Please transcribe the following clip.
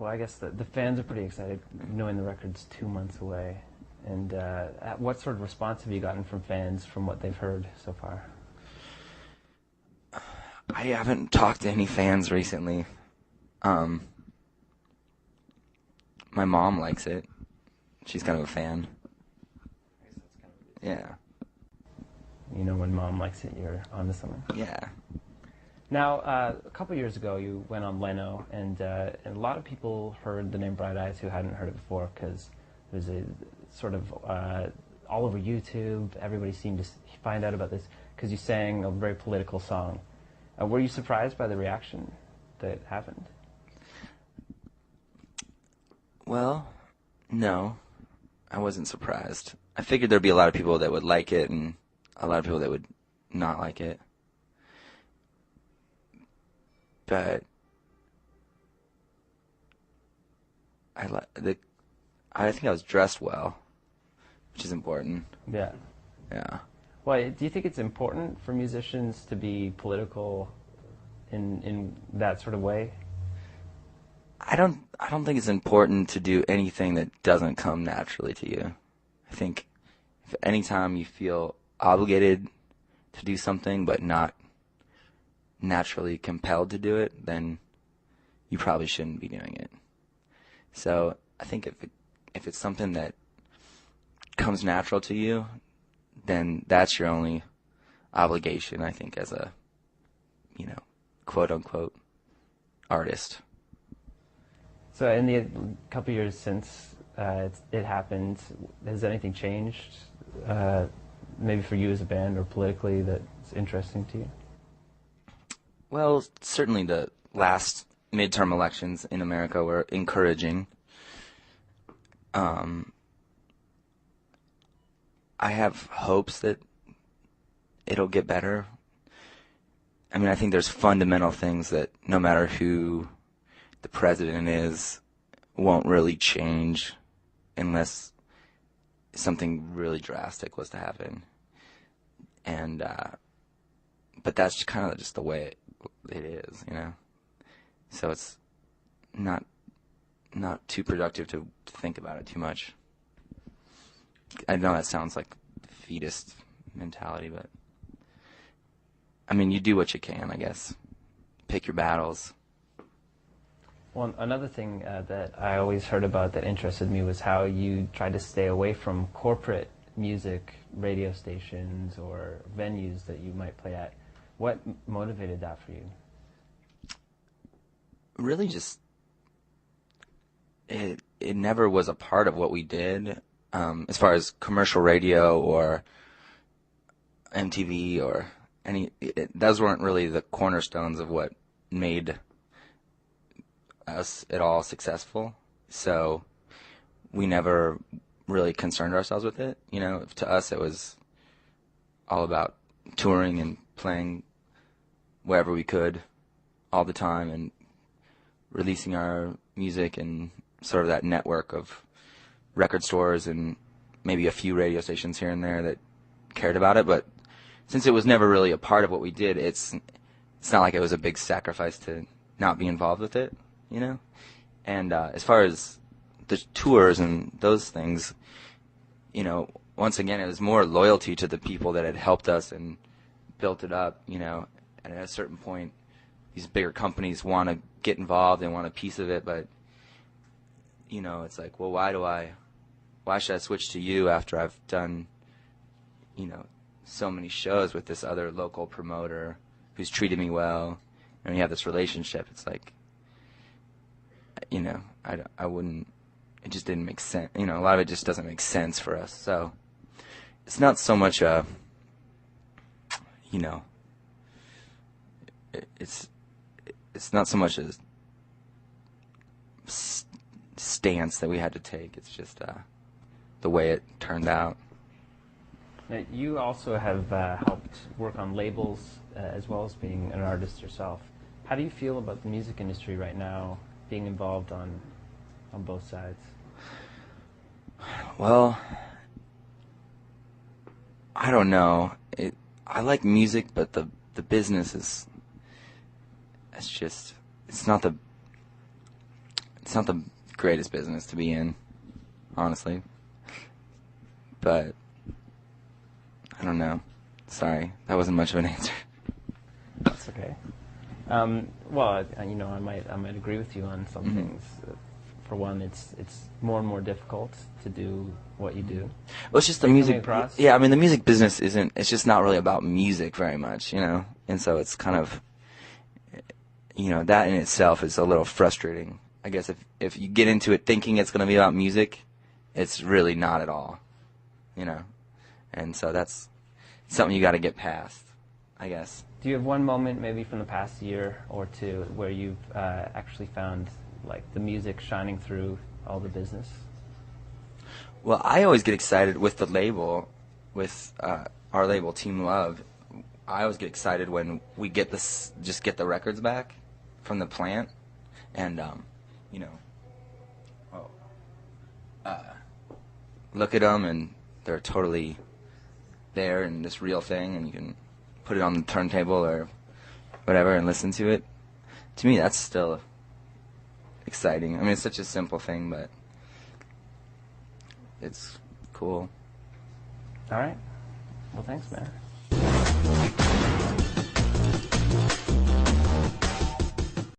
I guess the fans are pretty excited, knowing the record's 2 months away. And what sort of response have you gotten from fans from what they've heard so far? I haven't talked to any fans recently. My mom likes it. She's kind of a fan. Yeah. You know, when mom likes it, you're onto something. Yeah. Now, a couple years ago, you went on Leno, and a lot of people heard the name Bright Eyes who hadn't heard it before, because it was a sort of all over YouTube. Everybody seemed to find out about this because you sang a very political song. Were you surprised by the reaction that happened? Well, no, I wasn't surprised. I figured there'd be a lot of people that would like it and a lot of people that would not like it. But I think I was dressed well, which is important. Yeah. Yeah. Well, do you think it's important for musicians to be political in that sort of way? I don't think it's important to do anything that doesn't come naturally to you. I think if anytime you feel obligated to do something but not naturally compelled to do it, then you probably shouldn't be doing it. So I think if it's something that comes natural to you, then that's your only obligation, I think, as a, quote unquote artist. So in the couple years since it happened, has anything changed, maybe for you as a band or politically, that's interesting to you? Well, certainly the last midterm elections in America were encouraging. I have hopes that it'll get better. I mean, I think there's fundamental things that no matter who the president is, won't really change unless something really drastic was to happen. And but that's kind of just the way it is, So it's not too productive to think about it too much. I know that sounds like defeatist mentality, but I mean, you do what you can, I guess. Pick your battles. Well, another thing that I always heard about that interested me was how you tried to stay away from corporate music radio stations or venues that you might play at. What motivated that for you? Really just, it never was a part of what we did, as far as commercial radio or MTV or those weren't really the cornerstones of what made us at all successful. So we never really concerned ourselves with it. To us it was all about touring and playing wherever we could all the time and releasing our music and sort of that network of record stores and maybe a few radio stations here and there that cared about it. But since it was never really a part of what we did, it's not like it was a big sacrifice to not be involved with it, And as far as the tours and those things, once again, it was more loyalty to the people that had helped us and built it up, And at a certain point, these bigger companies want to get involved and want a piece of it, but, it's like, well, why should I switch to you after I've done, so many shows with this other local promoter who's treated me well, and we have this relationship? It's like, I wouldn't, it just didn't make sense. A lot of it just doesn't make sense for us. So it's not so much it's not so much a stance that we had to take. It's just the way it turned out. Now, you also have helped work on labels as well as being an artist yourself. How do you feel about the music industry right now, being involved on both sides? Well, I don't know. I like music, but the business it's it's not the greatest business to be in, honestly. But I don't know. Sorry, that wasn't much of an answer. That's okay. Well, I might agree with you on some things. For one, it's more and more difficult to do what you do. Well, it's just the Are you music. coming across? Yeah, I mean, the music business isn't. It's just not really about music very much, And so it's kind of, that in itself is a little frustrating. I guess if you get into it thinking it's going to be about music, it's really not at all, And so that's something you got to get past, I guess. Do you have one moment, maybe from the past year or two, where you've actually found like the music shining through all the business? Well, I always get excited with the label, with our label Team Love. I always get excited when we get the records back from the plant, and look at them, and they're totally there and this real thing, and you can put it on the turntable or whatever and listen to it. To me, that's still exciting. I mean, it's such a simple thing, but it's cool. All right. Well, thanks, man.